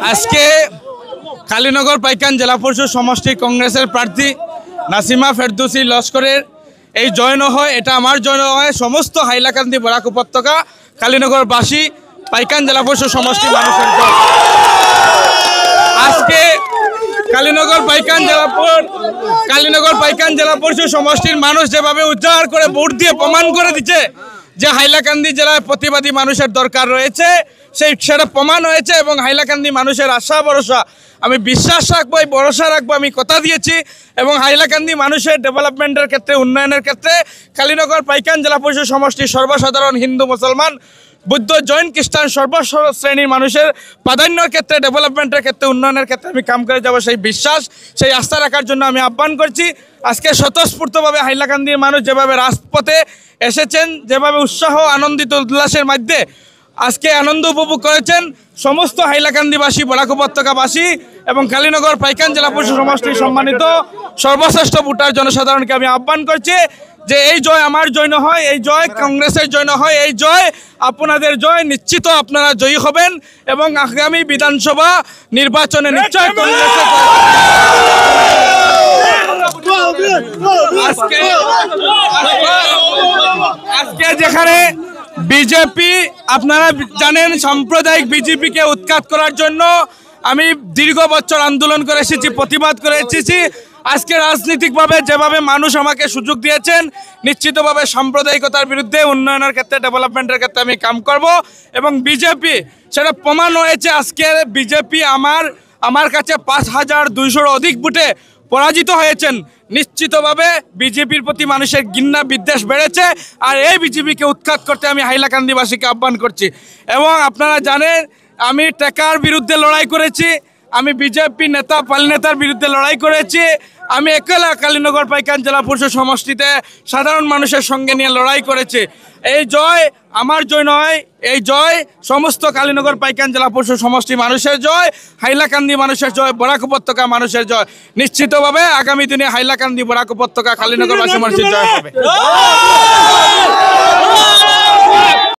আজকে কালীনগর পাইকান জেলা পরিষদ সমষ্টি কংগ্রেসের প্রার্থী নাসিমা ফেরদৌসী লস্করের এই জয় নহয়, এটা আমার জয় নহয়, সমস্ত হাইলাকান্দি বরাক উপত্যকা কালীনগরবাসী পাইকান জেলা পরিষদ সমষ্টি মানুষের জয়। আজকে কালীনগর পাইকান জেলা পরিষদ সমষ্টির মানুষ যেভাবে উচ্চার করে ভোট দিয়ে প্রমাণ করে দিচ্ছে যে হাইলাকান্দি জেলায় প্রতিবাদী মানুষের দরকার রয়েছে, সেটা প্রমাণ হয়েছে। এবং হাইলাকান্দি মানুষের আশা ভরসা, আমি বিশ্বাস রাখবো, এই ভরসা রাখবো, আমি কথা দিয়েছি। এবং হাইলাকান্দি মানুষের ডেভেলপমেন্টের ক্ষেত্রে, উন্নয়নের ক্ষেত্রে কালীনগর পাইকান জেলা পরিষদ সমষ্টির সর্বসাধারণ হিন্দু মুসলমান বৌদ্ধ জৈন খ্রিস্টান সর্বশ্রেণীর মানুষের প্রাধান্যের ক্ষেত্রে, ডেভেলপমেন্টের ক্ষেত্রে, উন্নয়নের ক্ষেত্রে আমি কাম করে যাব, সেই বিশ্বাস, সেই আস্থা রাখার জন্য আমি আহ্বান করছি। আজকে স্বতঃস্ফূর্তভাবে হাইলাকান্দির মানুষ যেভাবে রাজপথে এসেছেন, যেভাবে উৎসাহ আনন্দিত উল্লাসের মধ্যে আজকে আনন্দ উপভোগ করেছেন, সমস্ত হাইলাকান্দিবাসী বরাক উপত্যকাবাসী এবং কালীনগর পাইকান জেলা পরিষদ সমষ্টির সম্মানিত সর্বশ্রেষ্ঠ ভোটার জনসাধারণকে আমি আহ্বান করছি যে এই জয় আমার জয় নহয়, এই জয় কংগ্রেসের জয় নহয়, এই জয় আপনাদের জয়। নিশ্চিত আপনারা জয়ী হবেন এবং আগামী বিধানসভা নির্বাচনে নিশ্চয় কংগ্রেসের আজকে যেখানে বিজেপি, আপনারা জানেন সাম্প্রদায়িক বিজেপিকে উৎখাত করার জন্য আমি দীর্ঘ বছর আন্দোলন করে এসেছি, প্রতিবাদ করে এসেছি। আজকে রাজনৈতিকভাবে যেভাবে মানুষ আমাকে সুযোগ দিয়েছেন, নিশ্চিতভাবে সাম্প্রদায়িকতার বিরুদ্ধে, উন্নয়নের ক্ষেত্রে, ডেভেলপমেন্টের ক্ষেত্রে আমি কাম করব। এবং বিজেপি, সেটা প্রমাণ হয়েছে। আজকে বিজেপি আমার কাছে 5200-র অধিক ভোটে পরাজিত হয়েছেন। নিশ্চিতভাবে বিজেপির প্রতি মানুষের ঘৃণা বিদ্বেষ বেড়েছে, আর এই বিজেপিকে উৎখাত করতে আমি হাইলাকান্দিবাসীকে আহ্বান করছি। এবং আপনারা জানেন আমি টেকার বিরুদ্ধে লড়াই করেছি, আমি বিজেপি নেতা পাল নেতার বিরুদ্ধে লড়াই করেছি, আমি একলা কালীনগর পাইকান জেলা পরিষদ সমষ্টিতে সাধারণ মানুষের সঙ্গে নিয়ে লড়াই করেছি। এই জয় আমার জয় নয়, এই জয় সমস্ত কালীনগর পাইকান জেলা পরিষদ সমষ্টি মানুষের জয়, হাইলাকান্দি মানুষের জয়, বরাক উপত্যকা মানুষের জয়। নিশ্চিতভাবে আগামী দিনে হাইলাকান্দি বরাক উপত্যকা কালীনগরবাসী মানুষের জয় হবে।